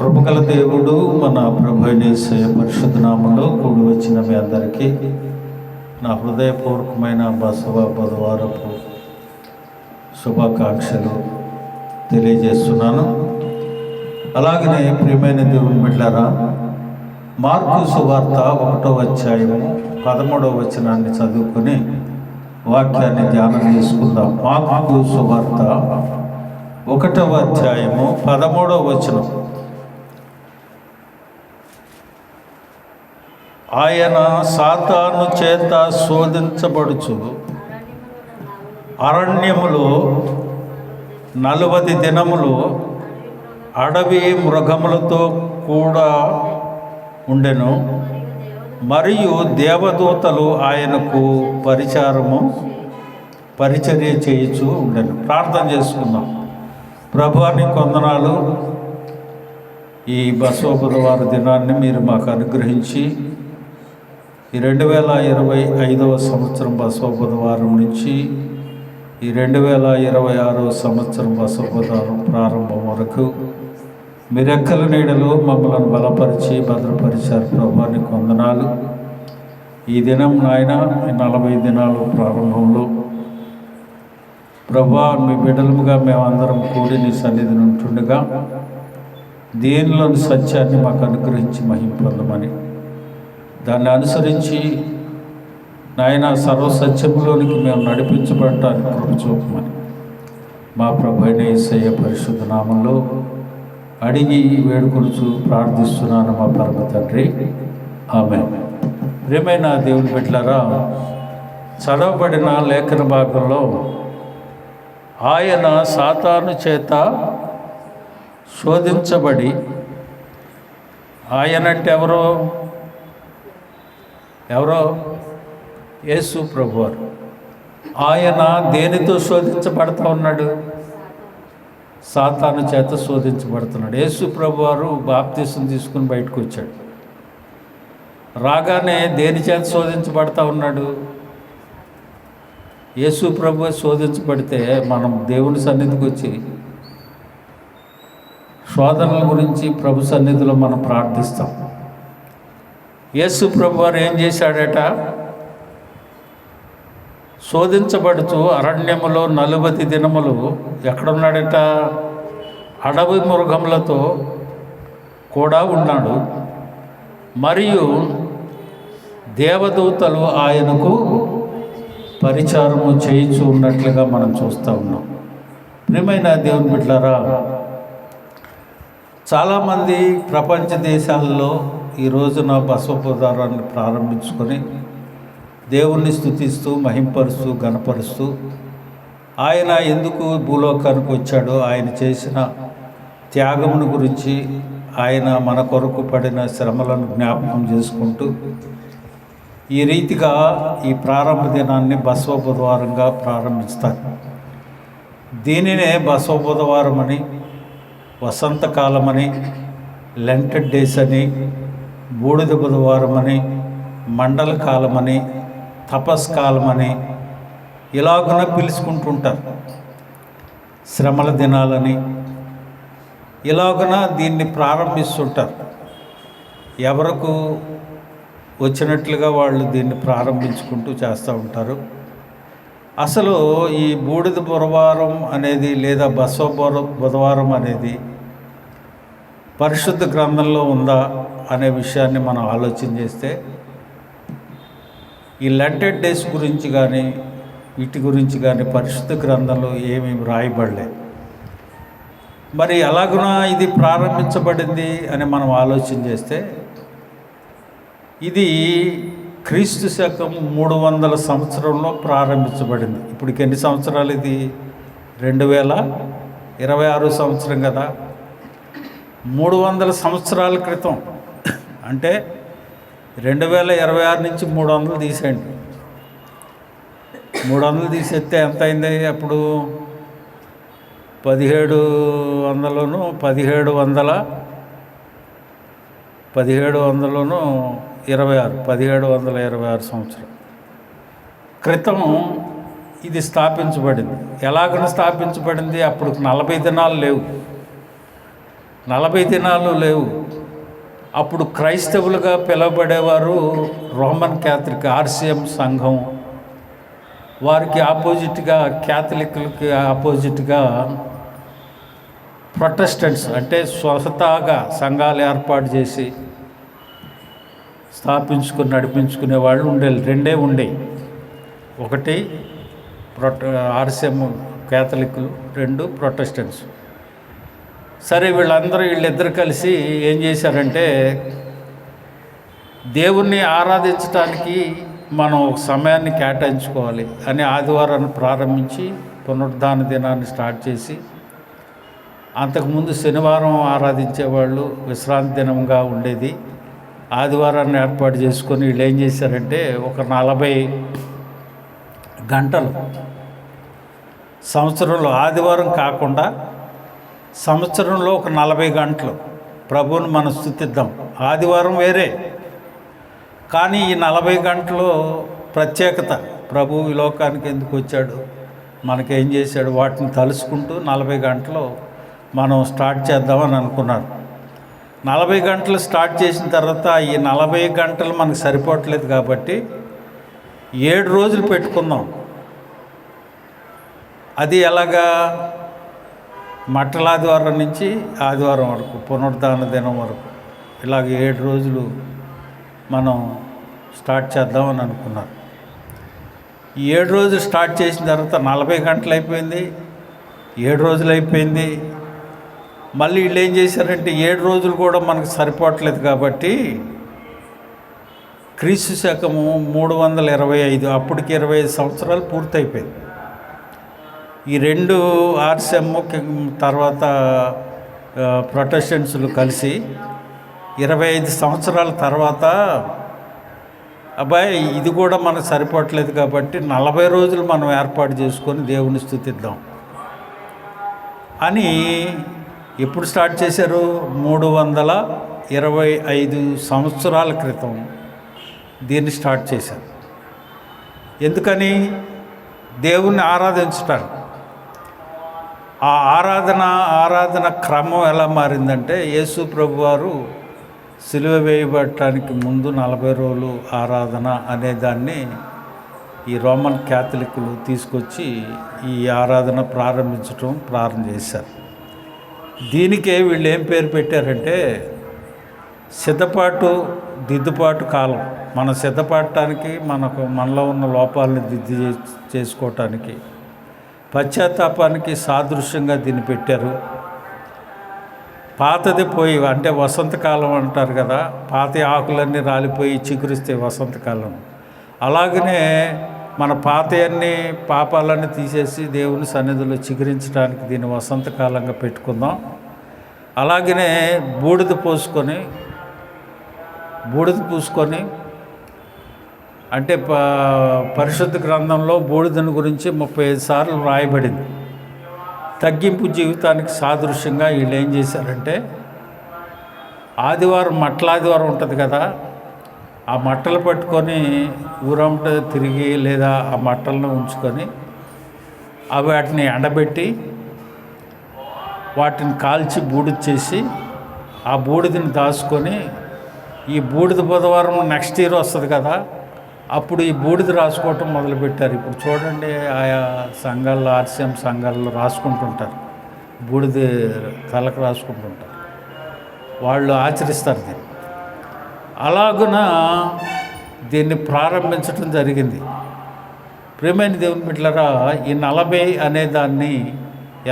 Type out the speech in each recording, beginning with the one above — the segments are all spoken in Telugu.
కృపగల దేవుడు మన ప్రభు యేసయ్య పరిశుద్ధ నామములో కూడి వచ్చిన మీ అందరికీ నా హృదయపూర్వకమైన బసవ బుధవారపు శుభాకాంక్షలు తెలియజేస్తున్నాను. అలాగనే ప్రియమైన దేవుని బిడ్డలారా, మార్కు సువార్త 1వ అధ్యాయము 13వ వచనాన్ని చదువుకొని వాక్యాన్ని ధ్యానం చేసుకుందాం. మార్కు సువార్త 1వ అధ్యాయము 13వ వచనం. ఆయన సాతాను చేత శోధించబడుచు అరణ్యములో 40 దినములు అడవి మృగములతో కూడా ఉండెను. మరియు దేవదూతలు ఆయనకు పరిచర్య చేయుచు ఉండెను. ప్రార్థన చేసుకుందాం. ప్రభువాని కొందనాలు, ఈ బసవ బుధవారం దినాన్ని మీరు మాకు అనుగ్రహించి ఈ 2025వ సంవత్సరం బసవ బుధవారం నుంచి ఈ 2026వ సంవత్సరం బసవ బుధవారం ప్రారంభం వరకు మీ రెక్కల నీడలో మమ్మల్ని బలపరిచి భద్రపరిచారు. ప్రభువాని కొందనాలు. ఈ దినం నాయన 40 దినాలు ప్రారంభంలో ప్రభువా, మీ బిడ్డలుగా మేమందరం కూడి నీ సన్నిధిని ఉంటుండగా దీనిలోని సత్యాన్ని మాకు అనుగ్రహించి మహిమ పొందమని, దాన్ని అనుసరించి నాయన సర్వసత్యములోనికి మేము నడిపించబడటానికి కృప చూపమని మా ప్రభు అయిన యేసయ్య పరిశుద్ధ నామంలో అడిగి వేడుకొనుచు ప్రార్థిస్తున్నాను మా పరమ తండ్రి, ఆమేన్. ప్రియమైన దేవుని బిడ్డలారా, చదవబడిన లేఖన భాగంలో ఆయన సాతాను చేత శోధించబడి, ఆయన అంటే ఎవరో యేసు ప్రభువారు. ఆయన దేనితో శోధించబడతా ఉన్నాడు? సాతాను చేత శోధించబడుతున్నాడు. యేసు ప్రభువారు బాప్తీసం తీసుకుని బయటకు వచ్చాడు. రాగానే దేని చేత శోధించబడతా ఉన్నాడు? యేసు ప్రభువు శోధించబడితే మనం దేవుని సన్నిధికి వచ్చి శోధనల గురించి ప్రభు సన్నిధిలో మనం ప్రార్థిస్తాం. యేసు ప్రభువారు ఏం చేశాడట? శోధించబడుతూ అరణ్యములో 40 దినములు ఎక్కడున్నాడట? అడవి మృగములతో కూడా ఉన్నాడు. మరియు దేవదూతలు ఆయనకు పరిచారము చేయించు ఉన్నట్లుగా మనం చూస్తూ ఉన్నాం. ప్రియమైన దేవుని బిడ్డలారా, చాలామంది ప్రపంచ దేశాల్లో ఈ రోజున బసవ బుధవారాన్ని ప్రారంభించుకొని దేవుణ్ణి స్తుతిస్తూ మహింపరుస్తూ గణపరుస్తూ ఆయన ఎందుకు భూలోకానికి వచ్చాడో, ఆయన చేసిన త్యాగమును గురించి, ఆయన మన కొరకు పడిన శ్రమలను జ్ఞాపకం చేసుకుంటూ ఈ రీతిగా ఈ ప్రారంభ దినాన్ని బసవ బుధవారంగా ప్రారంభిస్తారు. దీనినే బసవ బుధవారం అని, వసంతకాలం అని, లెంటెడ్ డేస్ అని, బూడిద బుధవారం అని, మండల కాలం అని, తపస్కాలం అని ఇలాగున పిలుచుకుంటుంటారు. శ్రమల దినాలని ఇలాగున దీన్ని ప్రారంభిస్తుంటారు. ఎవరకు వచ్చినట్లుగా వాళ్ళు దీన్ని ప్రారంభించుకుంటూ చేస్తూ ఉంటారు. అసలు ఈ బూడిద బుధవారం అనేది లేదా బసవ బుధవారం అనేది పరిశుద్ధ గ్రంథంలో ఉందా అనే విషయాన్ని మనం ఆలోచన చేస్తే ఈ లెంటెడ్ డేస్ గురించి కానీ వీటి గురించి కానీ పరిశుద్ధ గ్రంథంలో ఏమీ రాయబడలేదు. మరి ఎలాగున ఇది ప్రారంభించబడింది అని మనం ఆలోచన చేస్తే ఇది క్రీస్తు శకం 300 సంవత్సరంలో ప్రారంభించబడింది. ఇప్పటికి ఎన్ని సంవత్సరాలు? ఇది 2026 సంవత్సరం కదా. 300 సంవత్సరాల క్రితం అంటే 2026 నుంచి 300 తీసేయండి. 300 తీసేస్తే ఎంత అయింది? అప్పుడు 1700లోను 1726 సంవత్సరం క్రితం ఇది స్థాపించబడింది. ఎలాగని స్థాపించబడింది? అప్పుడు 40 దినాలు లేవు. 40 దినాలు లేవు. అప్పుడు క్రైస్తవులుగా పిలువబడేవారు రోమన్ క్యాథలిక్ RCM సంఘం, వారికి ఆపోజిట్గా క్యాథలిక్లకి ఆపోజిట్గా ప్రొటెస్టెంట్స్ అంటే స్వతహాగా సంఘాలు ఏర్పాటు చేసి స్థాపించుకుని నడిపించుకునే వాళ్ళు రెండే ఉండేవి. ఒకటి RCM క్యాథలిక్లు, 2 ప్రొటెస్టెంట్స్. సరే, వీళ్ళిద్దరు కలిసి ఏం చేశారంటే, దేవుణ్ణి ఆరాధించడానికి మనం ఒక సమయాన్ని కేటాయించుకోవాలి అని ఆదివారాన్ని ప్రారంభించి పునరుద్ధాన దినాన్ని స్టార్ట్ చేసి, అంతకుముందు శనివారం ఆరాధించేవాళ్ళు, విశ్రాంతి దినంగా ఉండేది. ఆదివారాన్ని ఏర్పాటు చేసుకొని వీళ్ళు ఏం చేశారంటే, ఒక 40 గంటలు సంవత్సరంలో, ఆదివారం కాకుండా సంవత్సరంలో ఒక 40 గంటలు ప్రభువుని మనం స్తుతిద్దాం. ఆదివారం వేరే, కానీ ఈ 40 గంటలు ప్రత్యేకత. ప్రభువు ఈ లోకానికి ఎందుకు వచ్చాడు, మనకేం చేశాడు, వాటిని తలుసుకుంటూ 40 గంటలు మనం స్టార్ట్ చేద్దామని అనుకున్నారు. 40 గంటలు స్టార్ట్ చేసిన తర్వాత ఈ 40 గంటలు మనకు సరిపోవట్లేదు కాబట్టి 7 రోజులు పెట్టుకుందాం. అది ఎలాగా, మట్టలాదివారం నుంచి ఆదివారం వరకు, పునరుద్ధాన దినం వరకు, ఇలాగ 7 రోజులు మనం స్టార్ట్ చేద్దామని అనుకున్నారు. ఈ 7 రోజులు స్టార్ట్ చేసిన తర్వాత 40 గంటలు అయిపోయింది, 7 రోజులు అయిపోయింది. మళ్ళీ వీళ్ళు ఏం చేశారంటే, 7 రోజులు కూడా మనకు సరిపోవట్లేదు కాబట్టి క్రీస్తు శకము 325, అప్పటికి 25 సంవత్సరాలు పూర్తయిపోయింది. ఈ 2 RCM తర్వాత ప్రొటెస్టెంట్స్లు కలిసి 25 సంవత్సరాల తర్వాత, అబ్బాయి ఇది కూడా మనకు సరిపోవట్లేదు కాబట్టి 40 రోజులు మనం ఏర్పాటు చేసుకొని దేవుని స్తుతిద్దాం అని ఎప్పుడు స్టార్ట్ చేశారు? 325 సంవత్సరాల క్రితం దీన్ని స్టార్ట్ చేశారు. ఎందుకని? దేవుణ్ణి ఆరాధించటానికి. ఆ ఆరాధన క్రమం ఎలా మారిందంటే, యేసు ప్రభువారు సిలువ వేయబడటానికి ముందు 40 రోజులు ఆరాధన అనేదాన్ని ఈ రోమన్ క్యాథలిక్లు తీసుకొచ్చి ఈ ఆరాధన ప్రారంభం చేశారు. దీనికే వీళ్ళు ఏం పేరు పెట్టారంటే, సిద్ధపాటు దిద్దుబాటు కాలం. మనం సిద్ధపడటానికి, మనలో ఉన్న లోపాలని దిద్దు చేసుకోవటానికి, పశ్చాత్తాపానికి సాదృశ్యంగా దీన్ని పెట్టారు. పాతది పోయి, అంటే వసంతకాలం అంటారు కదా, పాత ఆకులన్నీ రాలిపోయి చిగురిస్తే వసంతకాలం. అలాగనే మన పాతయన్ని పాపాలన్నీ తీసేసి దేవుని సన్నిధిలో చిగురించడానికి దీన్ని వసంతకాలంగా పెట్టుకుందాం. అలాగనే బూడిద పూసుకొని అంటే పరిశుద్ధ గ్రంథంలో బూడిదని గురించి 35 సార్లు రాయబడింది. తగ్గింపు జీవితానికి సాదృశ్యంగా వీళ్ళు ఏం చేశారంటే, ఆదివారం మట్టలాదివారం ఉంటుంది కదా, ఆ మట్టలు పట్టుకొని ఊరంట తిరిగి, లేదా ఆ మట్టలను ఉంచుకొని వాటిని ఎండబెట్టి వాటిని కాల్చి బూడిద చేసి ఆ బూడిదని దాచుకొని, ఈ బూడిద బుధవారం నెక్స్ట్ ఇయర్ వస్తుంది కదా, అప్పుడు ఈ బూడిద రాసుకోవటం మొదలుపెట్టారు. ఇప్పుడు చూడండి, ఆయా సంఘాల్లో, RCM సంఘాల్లో రాసుకుంటుంటారు, బూడిద తలకు రాసుకుంటుంటారు, వాళ్ళు ఆచరిస్తారు దీన్ని. అలాగున దీన్ని ప్రారంభించడం జరిగింది. ప్రియమైన దేవుని బిడ్డలారా, ఈ 40 అనే దాన్ని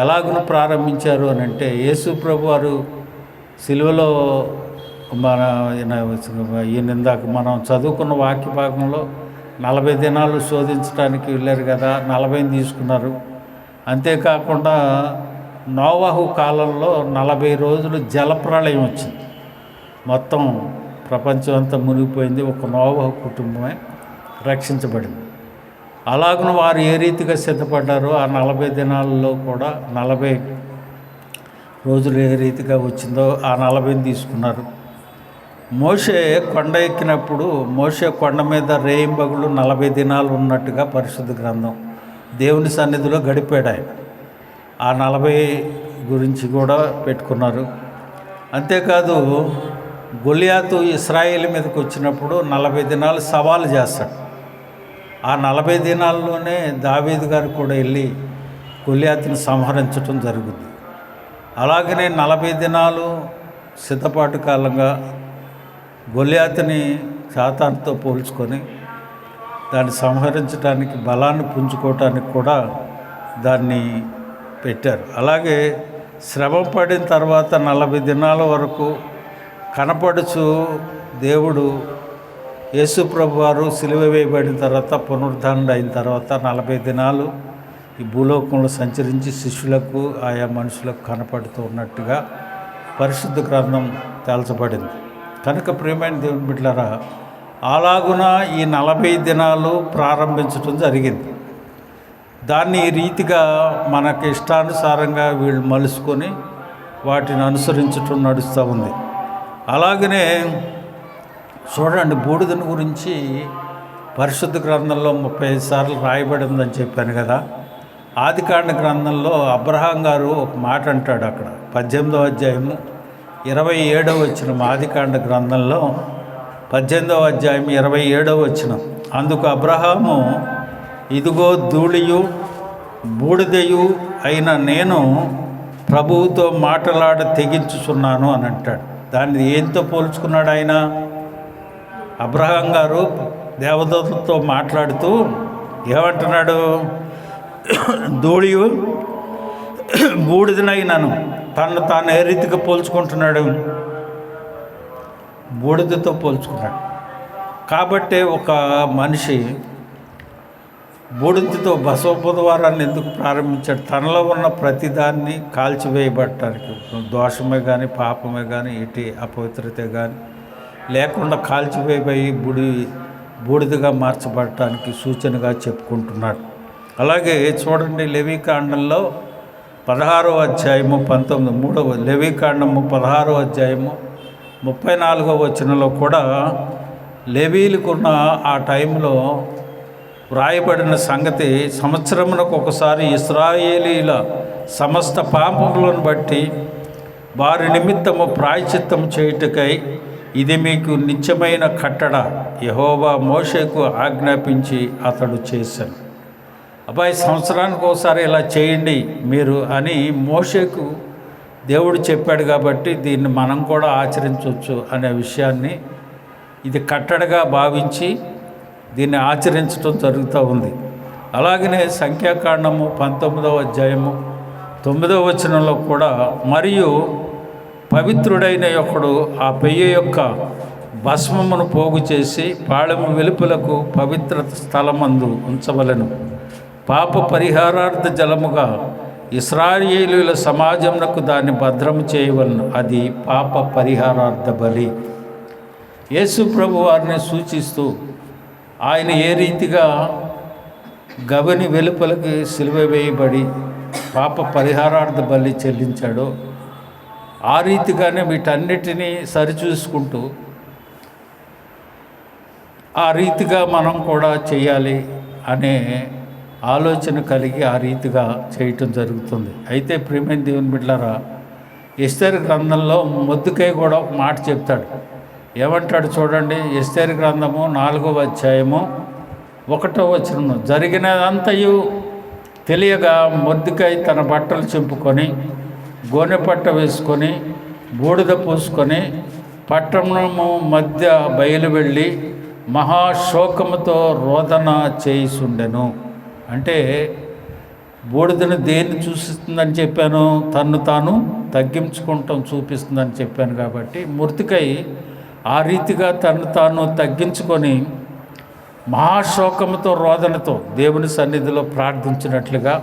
ఎలాగున ప్రారంభించారు అని అంటే, యేసు ప్రభు వారు సిలువలో ఇందాక మనం చదువుకున్న వాక్య భాగంలో 40 దినాలు శోధించడానికి వెళ్ళారు కదా, 40 తీసుకున్నారు. అంతేకాకుండా నోవహు కాలంలో 40 రోజులు జలప్రళయం వచ్చింది, మొత్తం ప్రపంచం అంతా మునిగిపోయింది, ఒక నోవహు కుటుంబమే రక్షించబడింది. అలాగను వారు ఏ రీతిగా సిద్ధపడ్డారో ఆ 40 దినాలలో కూడా 40 రోజులు ఏ రీతిగా వచ్చిందో ఆ 40 తీసుకున్నారు. మోషే కొండ ఎక్కినప్పుడు, మోషే కొండ మీద రేయింబగులు 40 దినాలు ఉన్నట్టుగా పరిశుద్ధ గ్రంథం దేవుని సన్నిధిలో గడిపాడు ఆయన. ఆ 40 గురించి కూడా పెట్టుకున్నారు. అంతేకాదు గొలియాతు ఇశ్రాయేలు మీదకి వచ్చినప్పుడు 40 దినాలు సవాలు చేస్తాడు. ఆ 40 దినాల్లోనే దావీదు గారు కూడా వెళ్ళి గొలియాతుని సంహరించడం జరుగుతుంది. అలాగనే 40 దినాలు సిద్ధపాటు కాలంగా గొలియాతుని సాతానుతో పోల్చుకొని దాన్ని సంహరించడానికి బలాన్ని పుంజుకోవటానికి కూడా దాన్ని పెట్టారు. అలాగే శ్రమ పడిన తర్వాత 40 దినాల వరకు కనపడుచు దేవుడు యేసుప్రభు వారు సిలువ వేయబడిన తర్వాత పునరుద్ధరణ అయిన తర్వాత 40 దినాలు ఈ భూలోకంలో సంచరించి శిష్యులకు ఆయా మనుషులకు కనపడుతూ ఉన్నట్టుగా పరిశుద్ధ గ్రంథం తేల్చబడింది. కనుక ప్రియమైన దేవుని బిడ్డలారా, అలాగున ఈ 40 దినాలు ప్రారంభించడం జరిగింది. దాన్ని ఈ రీతిగా మనకి ఇష్టానుసారంగా వీళ్ళు మలుసుకొని వాటిని అనుసరించటం నడుస్తూ ఉంది. అలాగనే చూడండి, బూడిదని గురించి పరిశుద్ధ గ్రంథంలో 35 సార్లు రాయబడిందని చెప్పాను కదా. ఆదికాండ గ్రంథంలో అబ్రహాం గారు ఒక మాట అంటాడు. అక్కడ 18వ అధ్యాయము 27వ వచనం, ఆదికాండ గ్రంథంలో 18వ అధ్యాయం 27వ వచనం. అందుకు అబ్రహాము, ఇదిగో ధూళియు బూడిదయు అయిన నేను ప్రభువుతో మాటలాడ తెగించుచున్నాను అని అంటాడు. దాన్ని ఏంతో పోల్చుకున్నాడు ఆయన? అబ్రహాం గారు దేవదూతలతో మాట్లాడుతూ ఏమంటున్నాడు? ధూళియు బూడిదనైనాను. తను తాను ఏ రీతిగా పోల్చుకుంటున్నాడు? బూడిదతో పోల్చుకున్నాడు. కాబట్టి ఒక మనిషి బూడిదతో బసవబుధవారాన్ని ఎందుకు ప్రారంభించాడు? తనలో ఉన్న ప్రతిదాన్ని కాల్చివేయబడటానికి, దోషమే కానీ పాపమే కానీ ఇటు అపవిత్రత కానీ లేకుండా కాల్చివేయబోయి బూడిదగా మార్చబడటానికి సూచనగా చెప్పుకుంటున్నాడు. అలాగే చూడండి, లేవీకాండంలో 16వ అధ్యాయము 19 లేవీకాండము 16వ అధ్యాయము 34వ వచనంలో కూడా లేవీలకున్న ఆ టైంలో వ్రాయబడిన సంగతి, సంవత్సరమునకు ఒకసారి ఇశ్రాయేలీల సమస్త పాపములను బట్టి వారి నిమిత్తము ప్రాయశ్చిత్తము చేయుటకై ఇది మీకు నిత్యమైన కట్టడ యెహోవా మోషేకు ఆజ్ఞాపించి అతడు చేశాను. అబ్బాయి, సంవత్సరానికి ఒకసారి ఇలా చేయండి మీరు అని మోషేకు దేవుడు చెప్పాడు. కాబట్టి దీన్ని మనం కూడా ఆచరించవచ్చు అనే విషయాన్ని ఇది కట్టడగా భావించి దీన్ని ఆచరించడం జరుగుతూ ఉంది. అలాగనే సంఖ్యాకాండము 19వ అధ్యాయము 9వ వచనంలో కూడా, మరియు పవిత్రుడైన ఒకడు ఆ పెయ్య యొక్క భస్మమును పోగు చేసి పాళెము వెలుపలకు పవిత్ర స్థలమందు ఉంచవలెను. పాప పరిహారార్థ జలముగా ఇశ్రాయేలీయుల సమాజమునకు దాన్ని భద్రము చేయవలను. అది పాప పరిహారార్థ బలి. యేసు ప్రభు వారిని సూచిస్తూ ఆయన ఏ రీతిగా గవని వెలుపలకి సిలువ వేయబడి పాప పరిహారార్థ బలి చెల్లించాడో ఆ రీతిగానే వీటన్నిటినీ సరిచూసుకుంటూ ఆ రీతిగా మనం కూడా చేయాలి అనే ఆలోచన కలిగి ఆ రీతిగా చేయటం జరుగుతుంది. అయితే ప్రియమైన దేవుని బిడ్డలారా, ఎస్తేరు గ్రంథంలో మొర్దెకై కూడా ఒక మాట చెప్తాడు. ఏమంటాడు చూడండి, ఎస్తేరు గ్రంథము 4వ అధ్యాయము 1వ వచనము. జరిగినదంతయు తెలియగా మొర్దెకై తన బట్టలు చింపుకొని గోనెపట్ట వేసుకొని బూడిద పూసుకొని పట్టణము మధ్య బయలు వెళ్ళి మహాశోకముతో రోదన చేయిసుండెను. అంటే బూడిదను దేన్ని చూపిస్తుందని చెప్పాను? తన్ను తాను తగ్గించుకుంటాం చూపిస్తుందని చెప్పాను. కాబట్టి మొర్దెకై ఆ రీతిగా తను తాను తగ్గించుకొని మహాశోకముతో రోదనతో దేవుని సన్నిధిలో ప్రార్థించినట్లుగా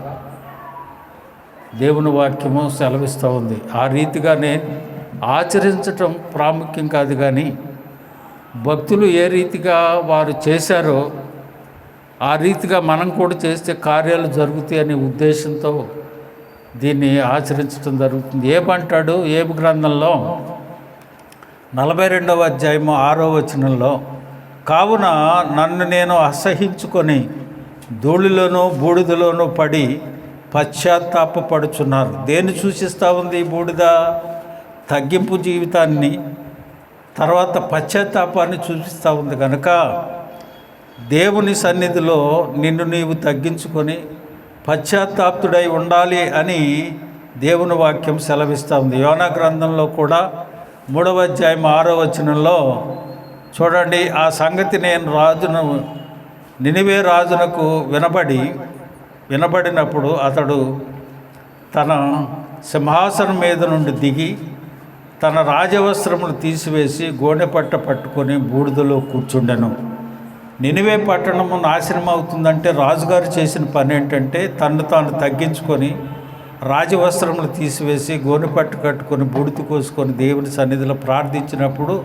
దేవుని వాక్యము సెలవిస్తూ ఉంది. ఆ రీతిగానే ఆచరించటం ప్రాముఖ్యం కాదు, కానీ భక్తులు ఏ రీతిగా వారు చేశారో ఆ రీతిగా మనం కూడా చేస్తే కార్యాలు జరుగుతాయి అనే ఉద్దేశంతో దీన్ని ఆచరించడం జరుగుతుంది. ఏమంటాడు? ఏబు గ్రంథంలో 42వ అధ్యాయము 6వ వచనంలో, కావున నన్ను నేను అసహించుకొని ధూళిలోనూ బూడిదలోనూ పడి పశ్చాత్తాపడుచున్నారు. దేన్ని సూచిస్తూ ఉంది? బూడిద తగ్గింపు జీవితాన్ని, తర్వాత పశ్చాత్తాపాన్ని చూపిస్తూ ఉంది. కనుక దేవుని సన్నిధిలో నిన్ను నీవు తగ్గించుకొని పశ్చాత్తాప్తుడై ఉండాలి అని దేవుని వాక్యం సెలవిస్తూ ఉంది. యోనా గ్రంథంలో కూడా 3వ అధ్యాయం 6వ వచనంలో చూడండి, ఆ సంగతి నేను నినివే రాజునకు వినబడినప్పుడు అతడు తన సింహాసనం మీద నుండి దిగి తన రాజవస్త్రములు తీసివేసి గోనెపట్ట పట్టుకొని బూడిదలో కూర్చుండెను. నినివే పట్టణము నాశనం అవుతుందంటే రాజుగారు చేసిన పని ఏంటంటే తన్ను తాను తగ్గించుకొని రాజవస్త్రములు తీసివేసి గోనెపట్టు కట్టుకొని బూడిద కోసుకొని దేవుని సన్నిధిలో ప్రార్థించినప్పుడు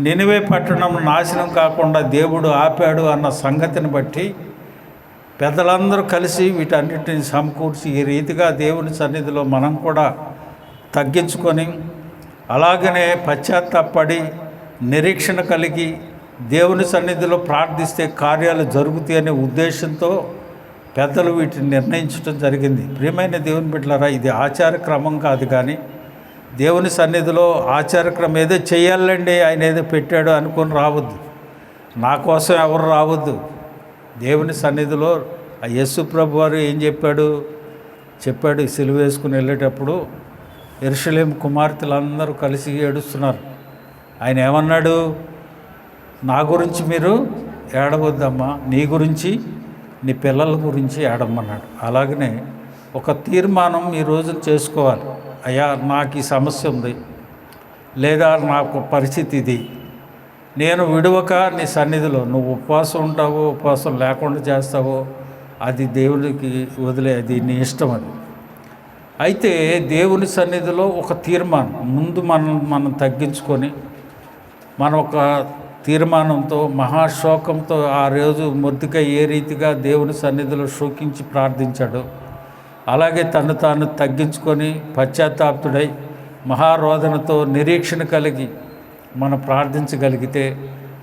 నినివే పట్టణం నాశనం కాకుండా దేవుడు ఆపాడు అన్న సంగతిని బట్టి పెద్దలందరూ కలిసి వీటన్నిటిని సమకూర్చి ఈ రీతిగా దేవుని సన్నిధిలో మనం కూడా తగ్గించుకొని అలాగనే పశ్చాత్తాపడి నిరీక్షణ కలిగి దేవుని సన్నిధిలో ప్రార్థిస్తే కార్యాలు జరుగుతాయి అనే ఉద్దేశంతో పెద్దలు వీటిని నిర్ణయించడం జరిగింది. ప్రియమైన దేవుని బిడ్డలారా, ఇది ఆచార క్రమం కాదు, కానీ దేవుని సన్నిధిలో ఆచారక్రమం ఏదో చేయాలండి, ఆయన ఏదో పెట్టాడు అనుకొని రావద్దు. నా కోసం ఎవరు రావద్దు. దేవుని సన్నిధిలో యేసు ప్రభు వారు ఏం చెప్పాడు, సిలువ వేసుకుని వెళ్ళేటప్పుడు యెరూషలేము కుమార్తెలందరూ కలిసి ఏడుస్తున్నారు. ఆయన ఏమన్నాడు, నా గురించి మీరు ఏడవద్దమ్మా, నీ గురించి నీ పిల్లల గురించి ఏడమన్నాడు. అలాగనే ఒక తీర్మానం ఈ రోజున చేసుకోవాలి. అయ్యా, నాకు ఈ సమస్య ఉంది, లేదా నాకు పరిస్థితి ఇది, నేను విడవక నీ సన్నిధిలో నువ్వు ఉపవాసం ఉంటావో ఉపవాసం లేకుండా చేస్తావో అది దేవునికి వదిలే, అది నీ ఇష్టం. అది అయితే దేవుని సన్నిధిలో ఒక తీర్మానం ముందు మనం తగ్గించుకొని మనం ఒక తీర్మానంతో మహాశోకంతో ఆ రోజు మొర్దెకై ఏ రీతిగా దేవుని సన్నిధిలో శోకించి ప్రార్థించాడో అలాగే తను తాను తగ్గించుకొని పశ్చాత్తాప్తుడై మహారోదనతో నిరీక్షణ కలిగి మనం ప్రార్థించగలిగితే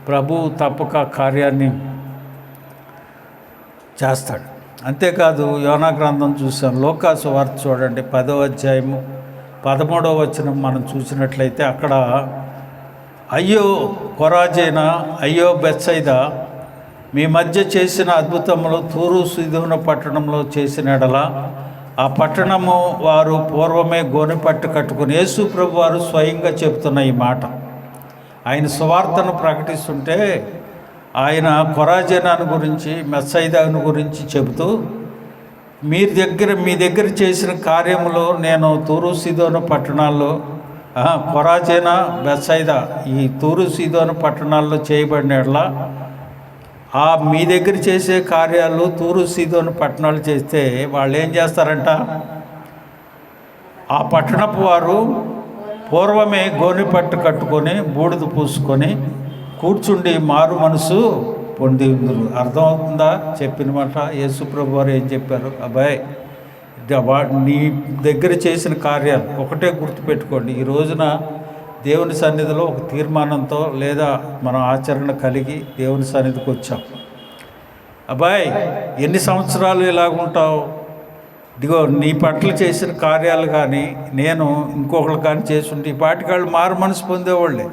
ప్రభువు తప్పక కార్యాన్ని చేస్తాడు. అంతేకాదు యోనా గ్రంథం చూసాం, లోకాసు వార్త చూడండి 10వ అధ్యాయము 13వ వచనం మనం చూసినట్లయితే అక్కడ అయ్యో కొరాజేనా, అయ్యో బెత్సైదా, మీ మధ్య చేసిన అద్భుతములు తూరు సీదోను పట్టణంలో చేసిన ఎడల ఆ పట్టణము వారు పూర్వమే గోనెపట్టు కట్టుకుని, యేసు ప్రభు వారు స్వయంగా చెబుతున్న ఈ మాట. ఆయన సువార్తను ప్రకటిస్తుంటే ఆయన కొరాజేనాను గురించి బెత్సైదాను గురించి చెబుతూ మీ దగ్గర చేసిన కార్యములో నేను తూరు సీదోను పట్టణాల్లో కొరాజేనా బెత్సైదా ఈ తూరు సీదోను పట్టణాల్లో చేయబడినట్లా మీ దగ్గర చేసే కార్యాలు తూరు సీదోను పట్టణాలు చేస్తే వాళ్ళు ఏం చేస్తారంట, ఆ పట్టణపు వారు పూర్వమే గోనెపట్టు కట్టుకొని బూడిద పూసుకొని కూర్చుండి మారు మనసు పొంది ఉందరు. అర్థమవుతుందా చెప్పిన మాట? యేసు ప్రభు వారు ఏం చెప్పారు, అబ్బాయి నీ దగ్గర చేసిన కార్యాలు ఒకటే గుర్తుపెట్టుకోండి. ఈ రోజున దేవుని సన్నిధిలో ఒక తీర్మానంతో లేదా మనం ఆచరణ కలిగి దేవుని సన్నిధికి వచ్చాం. అబ్బాయి ఎన్ని సంవత్సరాలు ఇలాగుంటావు, ఇదిగో నీ పట్ల చేసిన కార్యాలు కానీ నేను ఇంకొకళ్ళు కానీ చేస్తుంటే ఈ పాటికాళ్ళు మారు మనసు పొందేవాళ్ళే.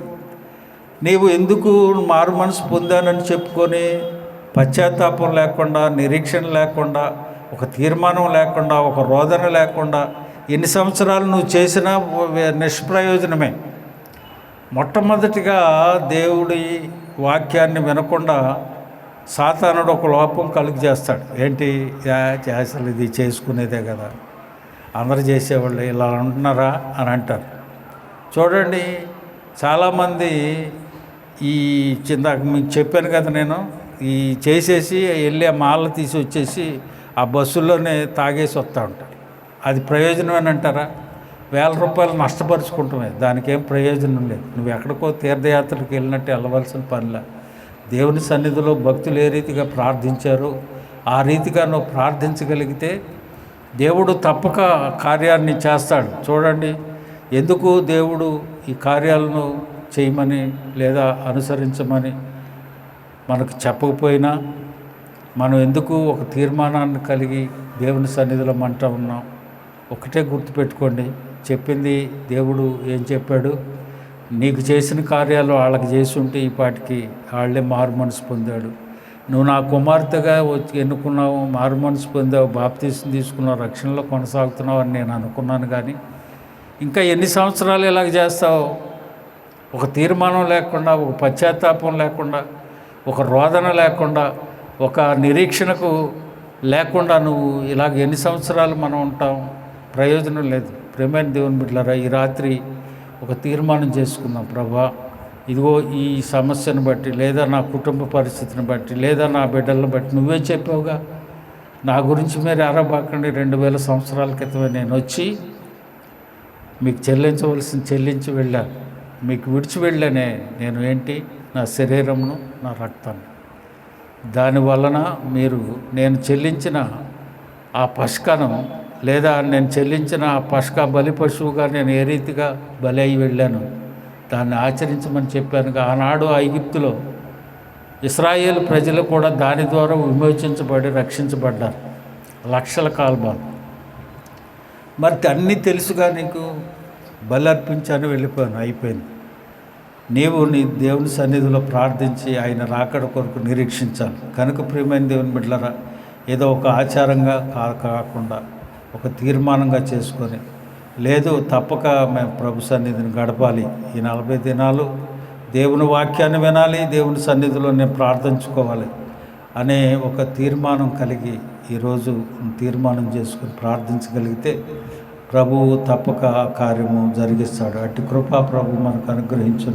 నీవు ఎందుకు మారు మనసు పొందానని చెప్పుకొని పశ్చాత్తాపం లేకుండా, నిరీక్షణ లేకుండా, ఒక తీర్మానం లేకుండా, ఒక రోదన లేకుండా ఎన్ని సంవత్సరాలు నువ్వు చేసినా నిష్ప్రయోజనమే. మొట్టమొదటిగా దేవుడి వాక్యాన్ని వినకుండా సాతానుడు ఒక లోపం కలుగు చేస్తాడు. ఏంటి, అసలు ఇది చేసుకునేదే కదా, అందరు చేసేవాళ్ళు ఇలా అంటున్నారా అని అంటారు. చూడండి, చాలామంది ఈ చిందాక మీకు చెప్పాను కదా, నేను ఈ చేసేసి వెళ్ళి ఆ మాల తీసి వచ్చేసి ఆ బస్సుల్లోనే తాగేసి వస్తూ ఉంటారు. అది ప్రయోజనం అని అంటారా? ₹1000 నష్టపరుచుకుంటామే, దానికి ఏం ప్రయోజనం లేదు. నువ్వు ఎక్కడికో తీర్థయాత్రలకు వెళ్ళినట్టు వెళ్ళవలసిన పనిలా. దేవుని సన్నిధిలో భక్తులు ఏ రీతిగా ప్రార్థించారో ఆ రీతిగా నువ్వు ప్రార్థించగలిగితే దేవుడు తప్పక కార్యాన్ని చేస్తాడు. చూడండి, ఎందుకు దేవుడు ఈ కార్యాలను చేయమని లేదా అనుసరించమని మనకు చెప్పకపోయినా మనం ఎందుకు ఒక తీర్మానాన్ని కలిగి దేవుని సన్నిధిలో మంట ఉన్నాం. ఒకటే గుర్తుపెట్టుకోండి, చెప్పింది దేవుడు ఏం చెప్పాడు? నీకు చేసిన కార్యాలు వాళ్ళకి చేసి ఉంటే ఈ పాటికి వాళ్ళే మారు మనసు పొందాడు. నువ్వు నా కుమార్తెగా వచ్చి ఎన్నుకున్నావు, మారు మనసు పొందావు, బాప్తీసం తీసుకున్నావు, రక్షణలో కొనసాగుతున్నావు అని నేను అనుకున్నాను. కానీ ఇంకా ఎన్ని సంవత్సరాలు ఇలాగ చేస్తావు? ఒక తీర్మానం లేకుండా, ఒక పశ్చాత్తాపం లేకుండా, ఒక రోదన లేకుండా, ఒక నిరీక్షణకు లేకుండా నువ్వు ఇలాగ ఎన్ని సంవత్సరాలు మనం ఉంటాం? ప్రయోజనం లేదు. ప్రియమైన దేవుని బిడ్డలారా, ఈ రాత్రి ఒక తీర్మానం చేసుకుందాం. ప్రభా, ఇదిగో ఈ సమస్యను బట్టి, లేదా నా కుటుంబ పరిస్థితిని బట్టి, లేదా నా బిడ్డలను బట్టి నువ్వే చెప్పావుగా, నా గురించి మీరు అరబాకండి. 2000 సంవత్సరాల క్రితమే నేను వచ్చి మీకు చెల్లించి వెళ్ళాను. మీకు విడిచి వెళ్ళానే నేను ఏంటి? నా శరీరమును, నా రక్తాన్ని. దానివలన మీరు నేను చెల్లించిన ఆ పస్కాను, లేదా నేను చెల్లించిన ఆ పస్కా బలి పశువుగా నేను ఏ రీతిగా బలి అయి వెళ్ళాను, దాన్ని ఆచరించమని చెప్పాను. ఆనాడు ఐగుప్తులో ఇశ్రాయేలు ప్రజలు కూడా దాని ద్వారా విమోచించబడి రక్షించబడ్డారు, లక్షల కాల్బాలు. మరి అన్నీ తెలుసుగా నీకు? బలి అర్పించాను, వెళ్ళిపోయాను, అయిపోయింది. నీవు నీ దేవుని సన్నిధిలో ప్రార్థించి ఆయన రాకడ కొరకు నిరీక్షించాలి. కనుక ప్రియమైన దేవుని బిడ్డలారా, ఏదో ఒక ఆచారంగా కాకుండా ఒక తీర్మానంగా చేసుకొని, లేదు తప్పక మేము ప్రభు సన్నిధిని గడపాలి, ఈ 40 దినాలు దేవుని వాక్యాన్ని వినాలి, దేవుని సన్నిధిలో నేను ప్రార్థించుకోవాలి అనే ఒక తీర్మానం కలిగి ఈరోజు తీర్మానం చేసుకుని ప్రార్థించగలిగితే ప్రభువు తప్పక ఆ కార్యము జరిగిస్తాడు. అట్టి కృపా ప్రభు మనకు అనుగ్రహించును.